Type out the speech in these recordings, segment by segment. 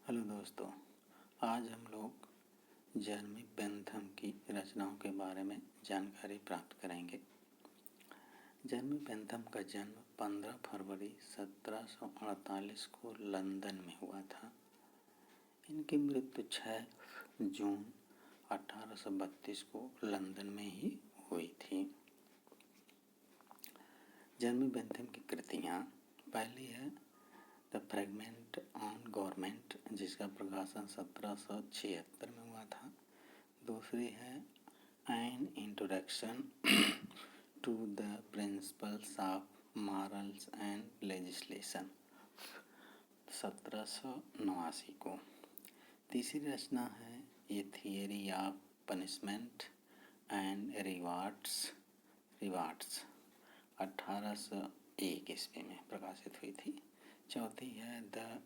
Hello दोस्तों, आज हम लोग जर्मी बेंथम की रचनाओं के बारे में जानकारी प्राप्त करेंगे। जर्मी बेंथम का जन्म 15 फरवरी 1748 को लंदन में हुआ था। इनकी मृत्यु 6 जून 1832 को लंदन में ही हुई थी। जर्मी बेंथम की कृतियाँ, पहली है द फ्रेगमेंट ऑन गवर्नमेंट, जिसका प्रकाशन 1776 में हुआ था। दूसरी है an introduction to the principles of morals and legislation, 1789 को। तीसरी रचना है a theory of punishment and rewards, 1801 ईस्वी में प्रकाशित हुई थी। चौथी है द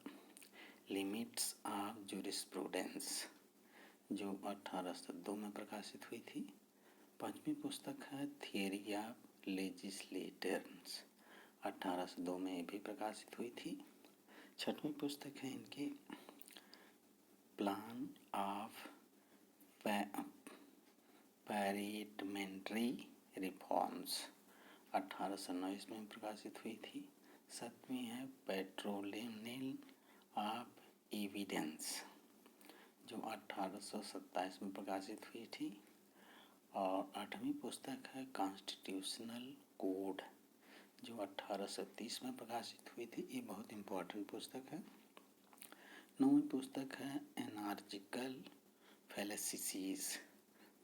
लिमिट्स ऑफ जूरिस्प्रूडेंस, जो 1802 में प्रकाशित हुई थी। पांचवी पुस्तक है थियरी ऑफ लेजिस्लेटर्स, 1802 में भी प्रकाशित हुई थी। छठवीं पुस्तक है इनकी प्लान ऑफ पार्लियामेंट्री रिफॉर्म्स, 1819 में प्रकाशित हुई थी। सातवीं है पेट्रोलियम ऑफ एविडेंस, जो 1827 में प्रकाशित हुई थी। और आठवीं पुस्तक है कॉन्स्टिट्यूशनल कोड, जो 1830 में प्रकाशित हुई थी। ये बहुत इम्पोर्टेंट पुस्तक है। नौवीं पुस्तक है एनार्जिकल फैलेसिस,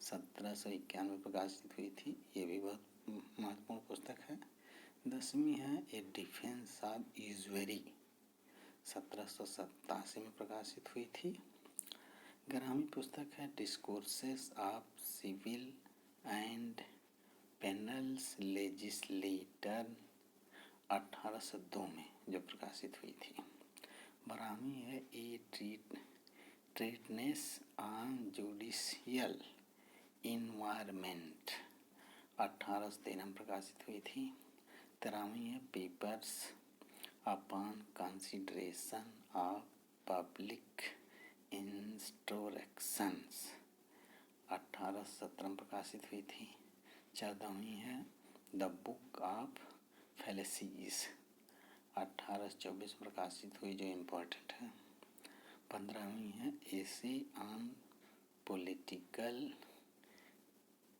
1791 में प्रकाशित हुई थी। ये भी बहुत महत्वपूर्ण पुस्तक है। 10वीं है ए डिफेंस ऑफ यूजरी, 1787 में प्रकाशित हुई थी। 11वीं पुस्तक है discourses of civil and penals legislator, 1802 में जो प्रकाशित हुई थी। 12वीं है a treatise on judicial environment, 1813 में प्रकाशित हुई थी। 13वीं है papers upon consideration of public instructions, 1817 में प्रकाशित हुई थी। 14वीं है द बुक ऑफ फैलेसीज, 1824 में प्रकाशित हुई, जो इम्पोर्टेंट है। 15वीं है एसे ऑन पॉलिटिकल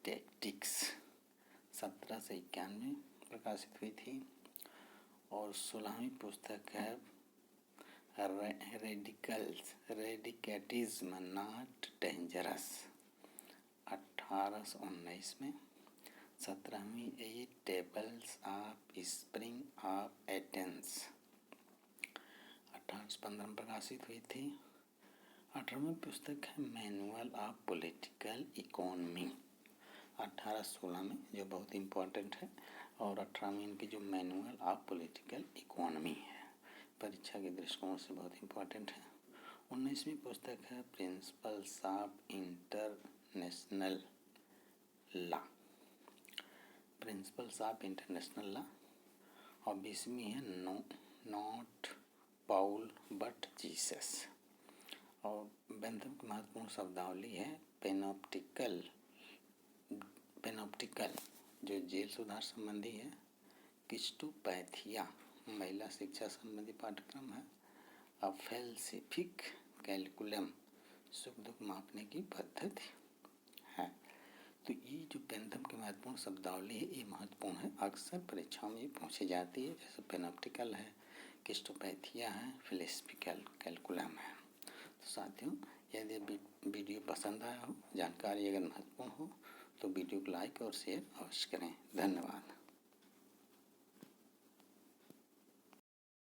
टैक्टिक्स, 1791 में प्रकाशित हुई थी। और 16वीं पुस्तक है रेडिकलिज्म नॉट डेंजरस, 1819 में। 17वीं a tables of spring of Athens, 1815 में प्रकाशित हुई थी। 18वीं पुस्तक है मैनुअल ऑफ पॉलिटिकल इकोनॉमी, 1816 में, जो बहुत इम्पोर्टेंट है। और 18वीं इनकी जो मैनुअल ऑफ पॉलिटिकल इकोनॉमी है, परीक्षा के दृष्टिकोण से बहुत इम्पोर्टेंट है। 19वीं पुस्तक है principles of international law, principles of international law. और 20वीं है नॉट पॉल बट जीसस। और बेंथम की महत्वपूर्ण शब्दावली है पेनोप्टिकल, जो जेल सुधार संबंधी है। किस्टोपैथिया, महिला शिक्षा संबंधी पाठ्यक्रम है। अब फैल्सिफिक कैलकुलम, सुख दुख मापने की पद्धति है। तो ये जो बेंथम की महत्वपूर्ण शब्दावली है, ये महत्वपूर्ण है, अक्सर परीक्षाओं में पूछी जाती है। जैसे पेनोप्टिकल है, किस्टोपैथिया है, फिलोसफिकल कैलकुलम है। तो साथियों, यदि वीडियो पसंद आया हो, जानकारी अगर महत्वपूर्ण हो, तो वीडियो को लाइक और शेयर अवश्य करें। धन्यवाद।